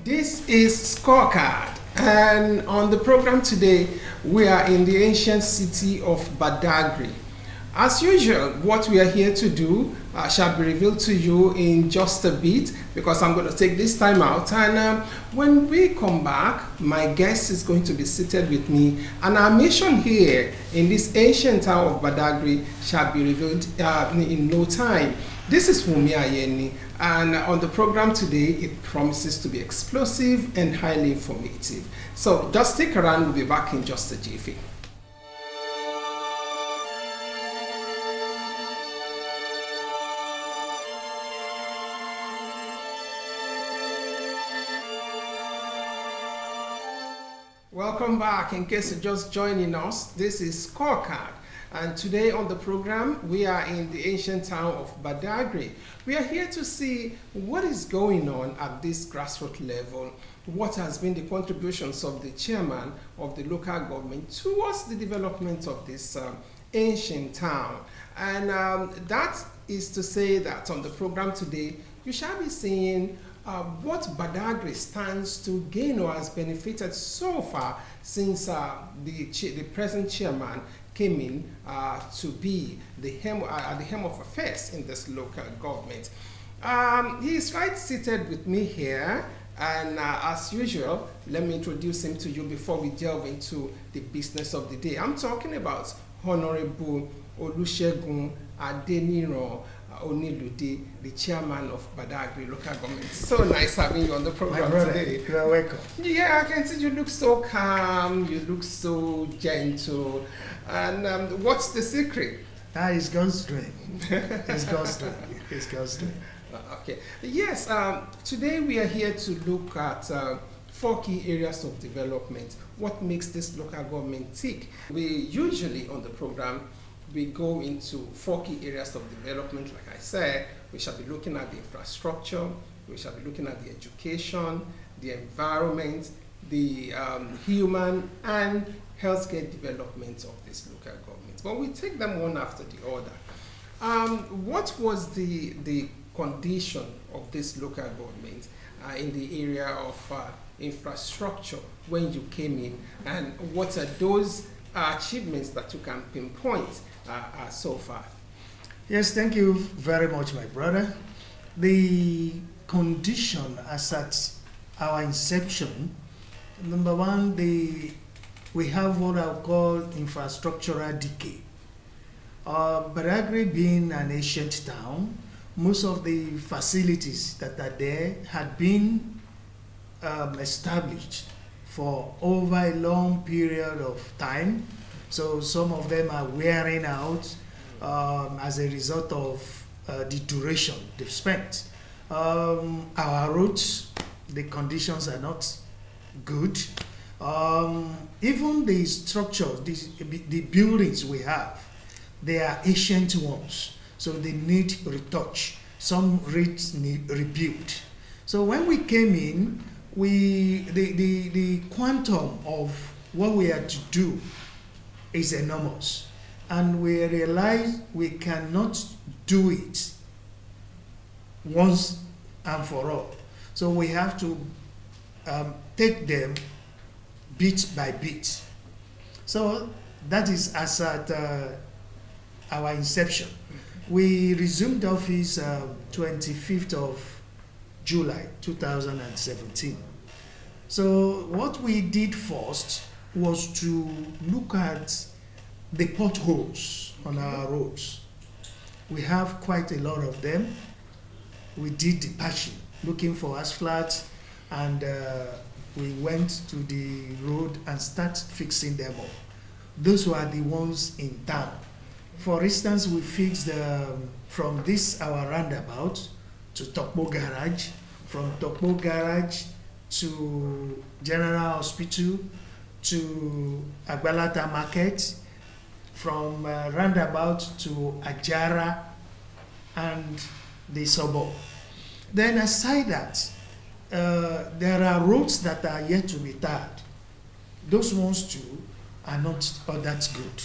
This is ScoreCard, and on the program today, we are in the ancient city of Badagry. As usual, what we are here to do shall be revealed to you in just a bit, because I'm going to take this time out, and when we come back, my guest is going to be seated with me, and our mission here in this ancient town of Badagry shall be revealed in no time. This is Wumi Ayeni, and on the program today, it promises to be explosive and highly informative. So just stick around, we'll be back in just a jiffy. Welcome back. In case you're just joining us, this is ScoreCard. And today on the program, we are in the ancient town of Badagry. We are here to see what is going on at this grassroots level, what has been the contributions of the chairman of the local government towards the development of this ancient town. And that is to say that on the program today, you shall be seeing what Badagry stands to gain or has benefited so far since the present chairman came in to be the helm of affairs in this local government. He is right seated with me here, and as usual, let me introduce him to you before we delve into the business of the day. I'm talking about Honorable Olusegun Adeniran Onilude, the chairman of Badagry local government. So nice having you on the program today. You're welcome. Yeah, I can see you look so calm, you look so gentle. And what's the secret? It's God's strength. It's God's strength. It's God's strength. Okay. Yes, today we are here to look at 4 key areas of development. What makes this local government tick? We usually on the program, we go into 4 key areas of development. Like I said, we shall be looking at the infrastructure, we shall be looking at the education, the environment, the human and healthcare development of this local government. But we take them one after the other. What was the condition of this local government in the area of infrastructure when you came in, and what are those achievements that you can pinpoint so far? Yes, thank you very much, my brother. The condition as at our inception, number one, we have what I call infrastructural decay. Badagry being an ancient town, most of the facilities that are there had been established for over a long period of time. So some of them are wearing out as a result of the duration they've spent. Our roads, the conditions are not good. Even the structures, the buildings we have, they are ancient ones, so they need retouch. Some need rebuilt. So when we came in, the quantum of what we had to do is enormous, and we realized we cannot do it once and for all. So we have to take them bit by bit. So that is as at our inception. We resumed office 25th of July 2017. So what we did first was to look at the potholes on our roads. We have quite a lot of them. We did the patching, looking for asphalt, and we went to the road and started fixing them up. Those were the ones in town. For instance, we fixed from this our roundabout to Tokpo Garage, from Tokpo Garage to General Hospital to Agbalata Market, from roundabout to Ajara and the suburb. Then aside that, there are roads that are yet to be tarred. Those ones too are not all that good.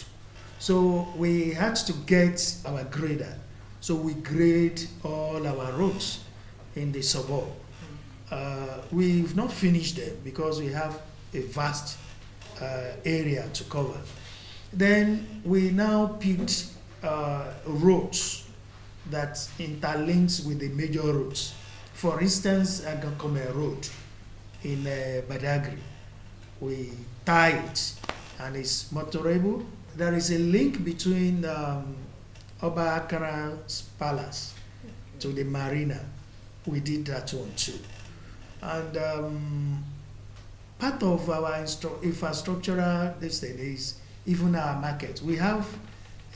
So we had to get our grader. So we grade all our roads in the suburb. We've not finished them because we have a vast area to cover. Then we now picked roads that interlinks with the major roads. For instance, Agakome Road in Badagry, we tie it and it's motorable. There is a link between Oba Akara's palace to the marina. We did that one too. And part of our infrastructural this thing is even our market. We have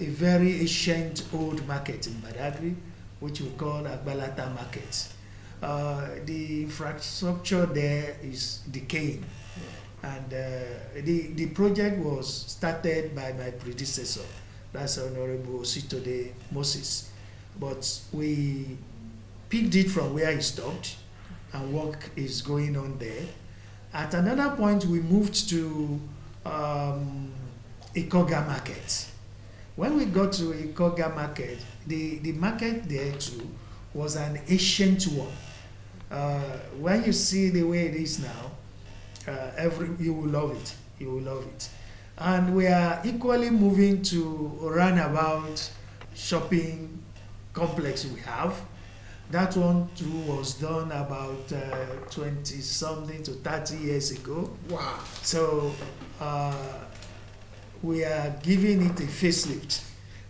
a very ancient old market in Badagry, which we call Agbalata Market. The infrastructure there is decaying, and the project was started by my predecessor, that's Honorable Sitode Moses, but we picked it from where he stopped, and work is going on there. At another point, we moved to Ikoga Market. When we got to Ikoga Market, the market there too was an ancient one. When you see the way it is now, you will love it. You will love it. And we are equally moving to roundabout shopping complex we have. That one too was done about 20 something to 30 years ago. Wow. So we are giving it a facelift.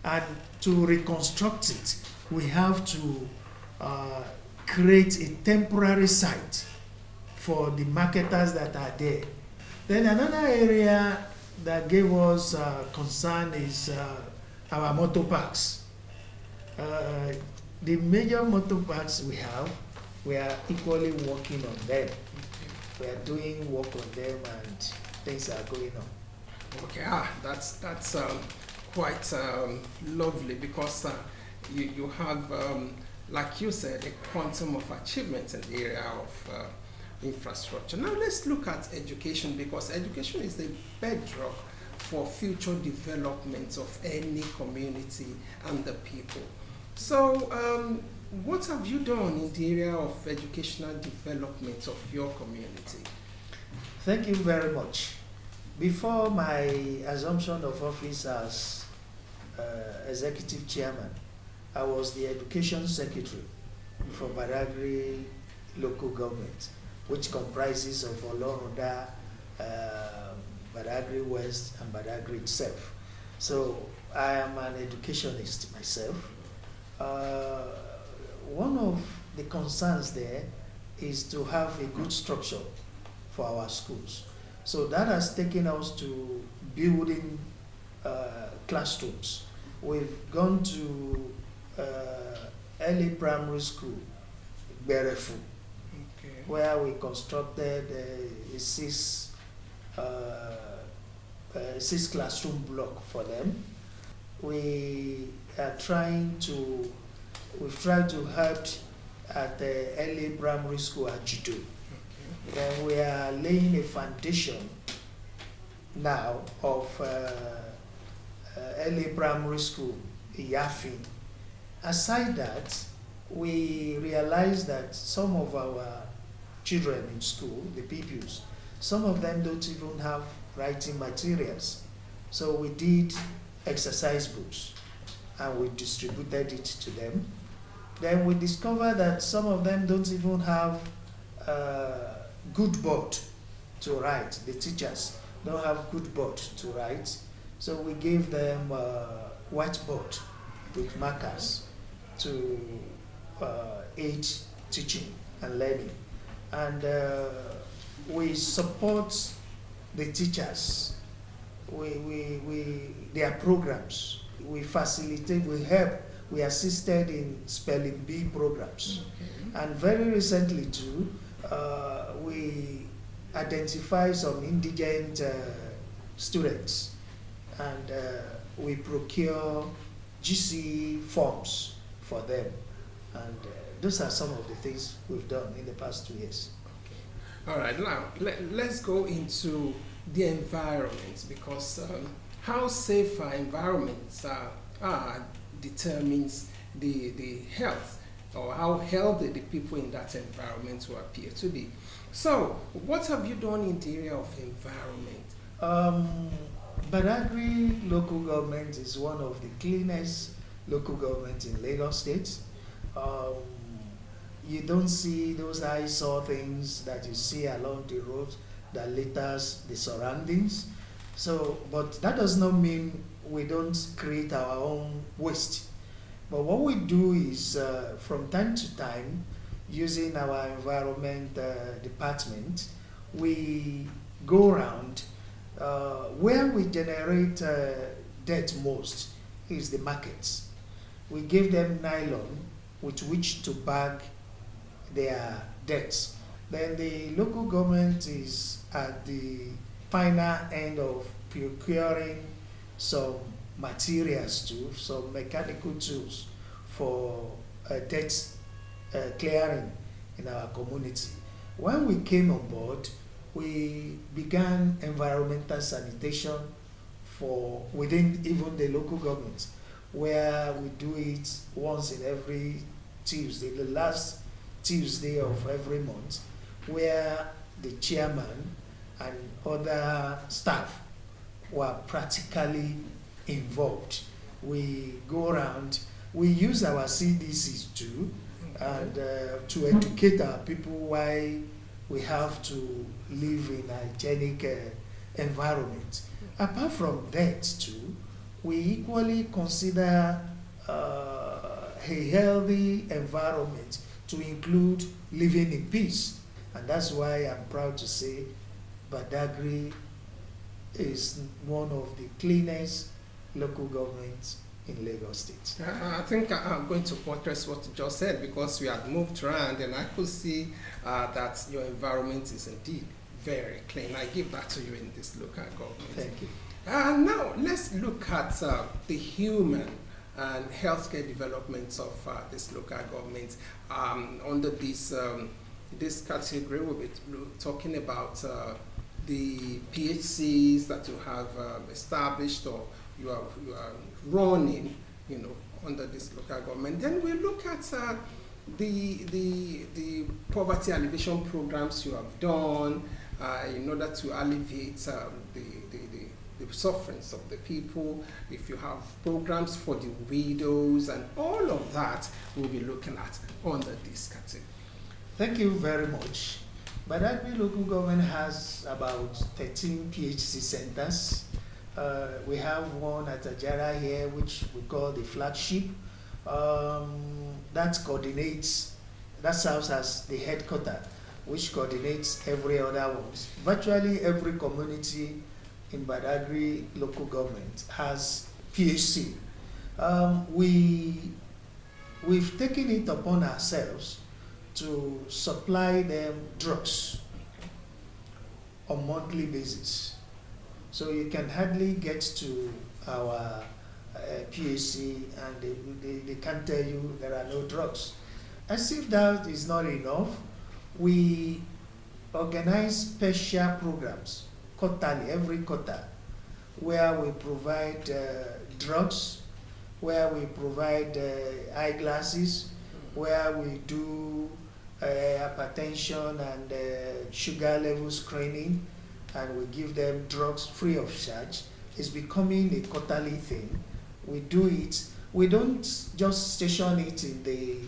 And to reconstruct it, we have to create a temporary site for the marketers that are there. Then another area that gave us concern is our motor parks. The major motor parks we are equally working on them. We are doing work on them and things are going on. Okay, that's quite lovely, because you have, like you said, a quantum of achievement in the area of infrastructure. Now let's look at education, because education is the bedrock for future development of any community and the people. So what have you done in the area of educational development of your community? Thank you very much. Before my assumption of office as executive chairman, I was the education secretary for Badagry local government, which comprises of Oloruda, Badagry West, and Badagry itself. So I am an educationist myself. One of the concerns there is to have a good structure for our schools. So that has taken us to building classrooms. We've gone to early primary school, Berefu, where we constructed a six classroom block for them. We've tried to help at the early primary school at Jido. Then we are laying a foundation now of early primary school, Yafin. Aside that, we realized that some of our children in school, the pupils, some of them don't even have writing materials. So we did exercise books and we distributed it to them. Then we discovered that some of them don't even have good board to write. The teachers don't have good board to write. So we gave them whiteboard with markers to aid teaching and learning. And we support the teachers. Their programs. We facilitate, we help, we assisted in spelling bee programs. Okay. And very recently too, we identify some indigent students, and we procure GC forms for them. And those are some of the things we've done in the past 2 years. Okay. All right, now let's go into the environment, because how safe our environments are determines the health or how healthy the people in that environment will appear to be. So, what have you done in the area of environment? Badagry local government is one of the cleanest local governments in Lagos State. Um, you don't see those eyesore things that you see along the road that litters the surroundings. So, but that does not mean we don't create our own waste. But what we do is, from time to time, using our environment department, we go around where we generate dirt most is the markets. We give them nylon with which to bag their debts. Then the local government is at the final end of procuring some materials too, some mechanical tools for debt clearing in our community. When we came on board, we began environmental sanitation for within even the local government, where we do it once in every Tuesday, the last Tuesday of every month, where the chairman and other staff were practically involved. We go around, we use our CDCs too, and to educate our people why we have to live in a hygienic environment. Apart from that too, we equally consider a healthy environment to include living in peace. And that's why I'm proud to say Badagry is one of the cleanest local governments in Lagos State. I think I'm going to buttress what you just said, because we had moved around and I could see that your environment is indeed very clean. I give that to you in this local government. Thank you. Now, let's look at the human and healthcare developments of this local government. Under this category, we'll be talking about the PHCs that you have established or you are running, under this local government. Then we look at the poverty alleviation programs you have done in order to alleviate the sufferings of the people. If you have programs for the widows and all of that, we'll be looking at under this category. Thank you very much. Badagry local government has about 13 PHC centers. We have one at Ajara here, which we call the flagship. That serves as the headquarters, which coordinates every other one. Virtually every community in Badagry local government has PHC. We've taken it upon ourselves to supply them drugs on monthly basis. So you can hardly get to our PHC and they can't tell you there are no drugs. As if that is not enough, we organize special programs quarterly, every quarter, where we provide drugs, where we provide eyeglasses, where we do hypertension and sugar level screening, and we give them drugs free of charge. It's becoming a quarterly thing. We do it. We don't just station it in the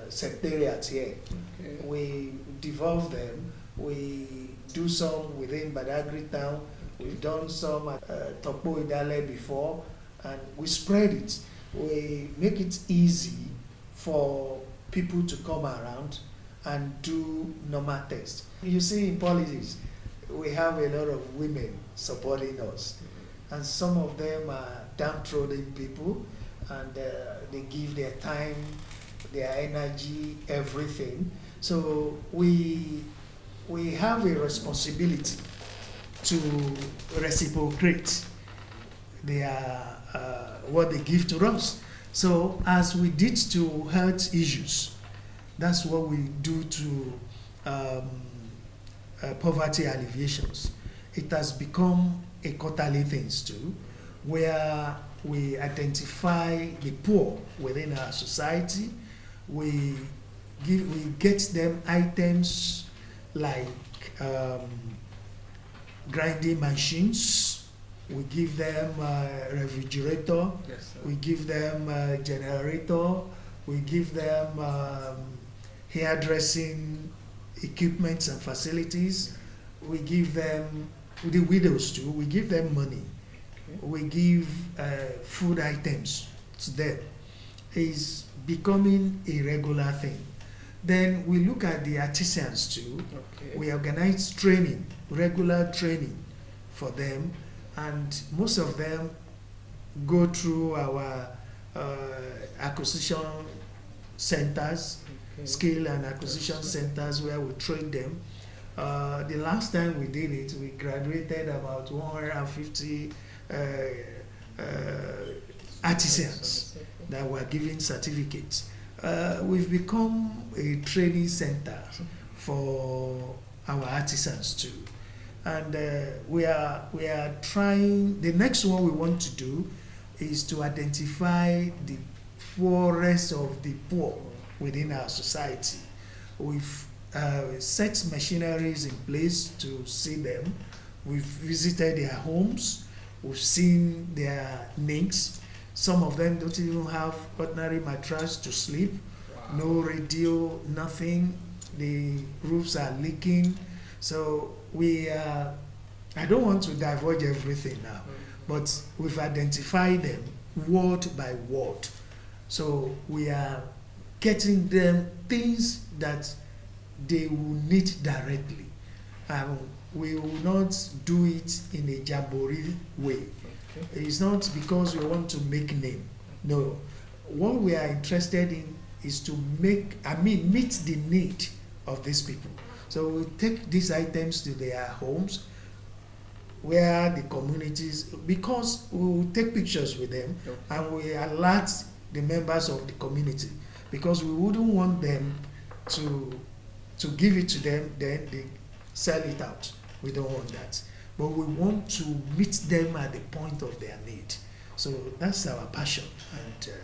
secretariat here. Okay. We devolve them. We do some within Badagry town. We've done some at Topo Idale before, and we spread it. We make it easy for people to come around and do normal tests. You see, in politics, we have a lot of women supporting us, and some of them are downtrodden people, and they give their time, their energy, everything. So we have a responsibility to reciprocate their what they give to us. So as we did to health issues, that's what we do to poverty alleviations. It has become a quarterly thing too, where we identify the poor within our society. We get them items like grinding machines. We give them refrigerator. Yes, sir. We give them generator. We give them hairdressing equipments and facilities. We give them, the widows too, we give them money. Okay. We give food items to them. It's becoming a regular thing. Then we look at the artisans too. Okay. We organize training, regular training for them, and most of them go through our acquisition centers, Okay. skill and acquisition centers where we train them. The last time we did it, we graduated about 150 artisans that were given certificates. We've become a training center for our artisans too. And we are trying, the next one we want to do is to identify the poorest of the poor within our society. We've set machineries in place to see them. We've visited their homes. We've seen their needs. Some of them don't even have ordinary mattress to sleep. Wow. No radio, nothing. The roofs are leaking. So I don't want to divulge everything now, but we've identified them word by word. So we are getting them things that they will need directly. We will not do it in a jamboree way. Okay. It's not because we want to make name. No. What we are interested in is to meet the need of these people. So we take these items to their homes, where the communities, because we will take pictures with them, Okay. and we alert the members of the community, because we wouldn't want them to give it to them, then they sell it out. We don't want that. But we want to meet them at the point of their need. So that's our passion, and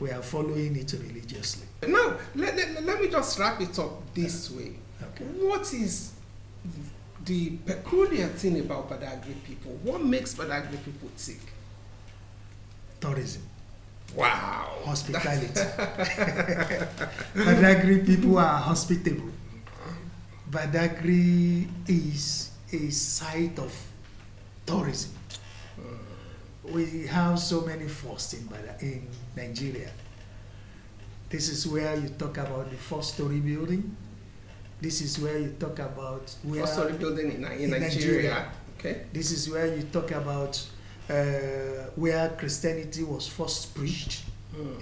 we are following it religiously. Now, let me just wrap it up this way. Okay. What is the peculiar thing about Badagry people? What makes Badagry people tick? Tourism, Wow. hospitality. Badagry people are hospitable. Badagry is a site of tourism. We have so many firsts in Nigeria. This is where you talk about the four-story building. This is where you talk about where First-story building in in Nigeria. Nigeria. Okay. This is where you talk about where Christianity was first preached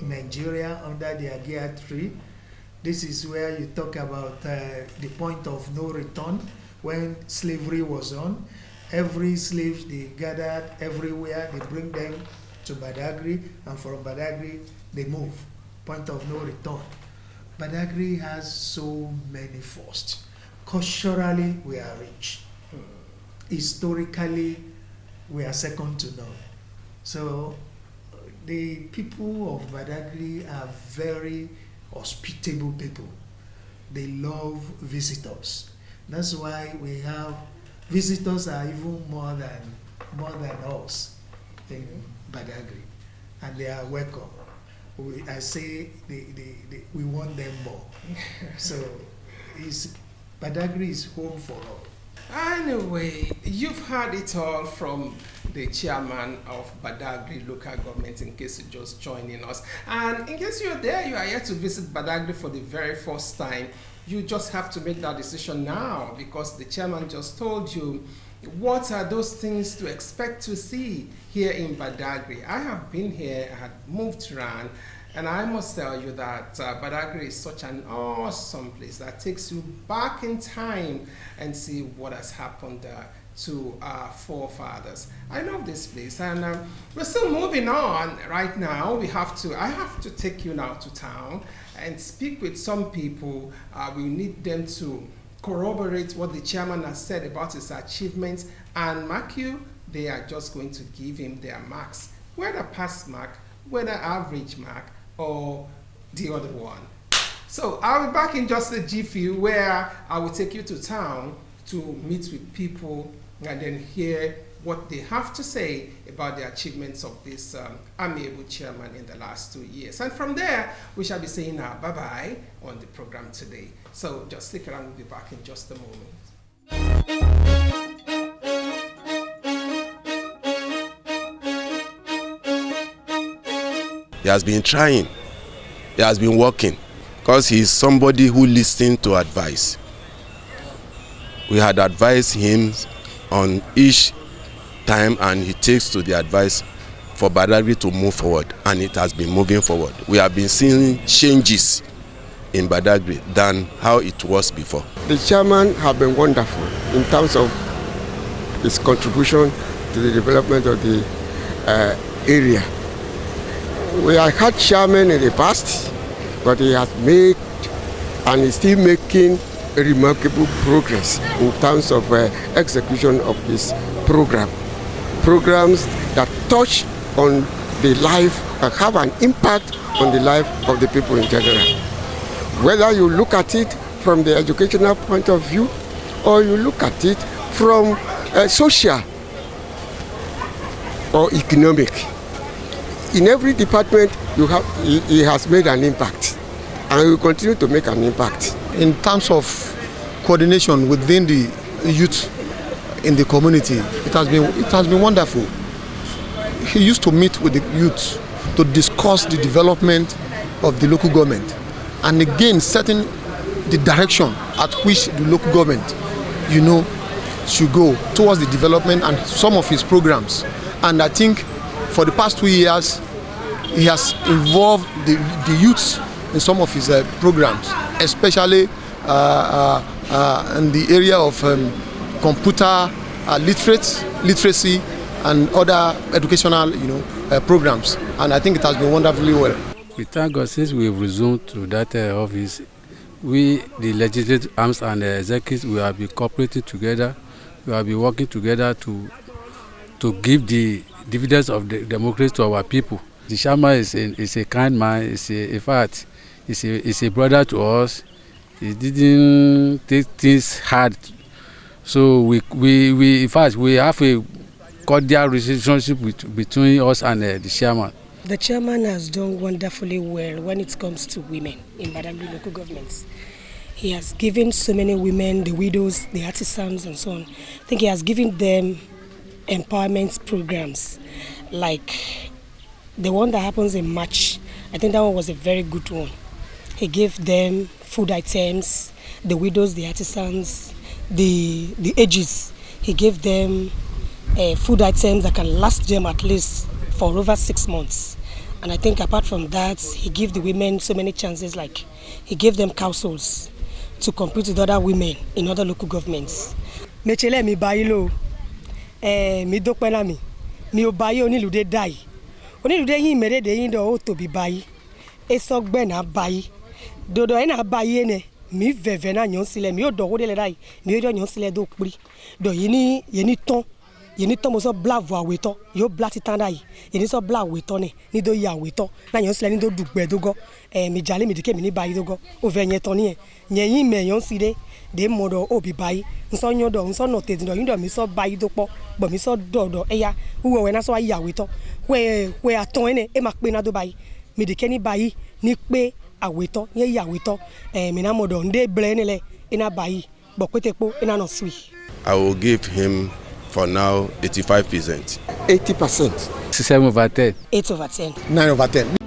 in Nigeria under the Agia tree. This is where you talk about the point of no return when slavery was on. Every slave they gathered everywhere, they bring them to Badagry, and from Badagry they move. Point of no return. Badagry has so many firsts. Culturally, we are rich. Historically, we are second to none. So the people of Badagry are very hospitable people. They love visitors. That's why we have visitors are even more than us in Badagry, and they are welcome. I say we want them more. So Badagry is home for all. Anyway, you've heard it all from the chairman of Badagry local government, in case you're just joining us. And in case you're there, you are here to visit Badagry for the very first time, you just have to make that decision now, because the chairman just told you what are those things to expect to see here in Badagry. I have been here, I had moved around, and I must tell you that Badagry is such an awesome place that takes you back in time and see what has happened to our forefathers. I love this place, and we're still moving on right now. I have to take you now to town and speak with some people. We need them to corroborate what the chairman has said about his achievements, and mark you, they are just going to give him their marks, whether pass mark, whether average mark, or the other one. So I'll be back in just a jiffy where I will take you to town to meet with people and then hear what they have to say about the achievements of this amiable chairman in the last 2 years. And from there, we shall be saying our bye-bye on the program today. So just stick around, we'll be back in just a moment. He has been trying, he has been working, because he is somebody who listens to advice. We had advised him on each time and he takes to the advice for Badagry to move forward, and it has been moving forward. We have been seeing changes in Badagry than how it was before. The chairman has been wonderful in terms of his contribution to the development of the area. We have had chairman in the past, but he has made and is still making a remarkable progress in terms of execution of his programs that touch on the life and have an impact on the life of the people in general. Whether you look at it from the educational point of view or you look at it from social or economic. In every department he has made an impact and will continue to make an impact. In terms of coordination within the youth in the community, it has been wonderful. He used to meet with the youth to discuss the development of the local government and again setting the direction at which the local government, should go towards the development and some of his programs. And I think for the past 2 years, he has involved the youths in some of his programs, especially in the area of computer literacy and other educational programs. And I think it has been wonderfully well. We thank God since we have resumed to that office. We, the legislative arms and the executives, we have been cooperating together. We have been working together to give the dividends of the democracy to our people. The chairman is a kind man. In fact, he's a brother to us. He didn't take things hard. So we in fact we have a cordial relationship between us and the chairman. The chairman has done wonderfully well when it comes to women in Badagry local governments. He has given so many women, the widows, the artisans and so on. I think he has given them empowerment programs like the one that happens in March. I think that one was a very good one. He gave them food items, the widows, the artisans, the ages. He gave them food items that can last them at least for over 6 months. And I think apart from that, he gave the women so many chances, like he gave them councils to compete with other women in other local governments. Mechele mi bayilo, mi dokpena mi obayi onilude dai. Onilude yin mere de yin do o to bi bayi. Esogbe na bayi. Dodo ina bayi ene mi veve na nyon sile mi o do wo de le dai. Mi o do nyon sile do pri. Do yeni ton. Yeni ton mo so bla vo aweto. Yo bla ti tan dai. Yeni so bla aweto ne. Ni do ya aweto. Na nyon sile ni do dugbe dogo. Mi jale mi dike mi ni bayi dogo. O ve yen ton ni e. Yen yin me yon sile de modo obi bayi. Nso nyon do nso no te do yin do mi so bayi dopo. Bo mi so do eya. Uwe we na so ya aweto. We aton ene e ma pe na do bayi. Mi dike ni bayi ni pe aweto ye ya aweto mi na modo nde ble ne le ina bayi bo petepo ina no sui. I will give him for now 85%. 80%. 7/10. 8/10. 9/10.